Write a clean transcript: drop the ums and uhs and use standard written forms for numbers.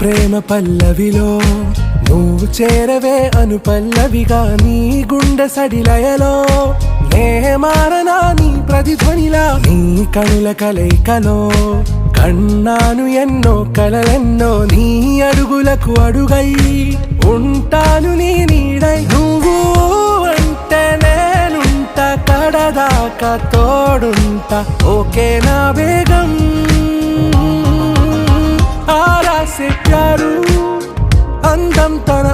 ప్రేమ పల్లవిలో నువ్వు చేరవే అను పల్లవిగా నీ గుండె సడిలయలో నే మారనా నీ ప్రతిధ్వనిలా నీ కనుల కలయికలో కన్నాను ఎన్నో కలలెన్నో నీ అడుగులకు అడుగై ఉంటాను నీ నీడై నువ్వు అంటే నేనుంట కడదాకా తోడుంటా ఓకే నా బేగం ఆరా से प्यारू అందం తన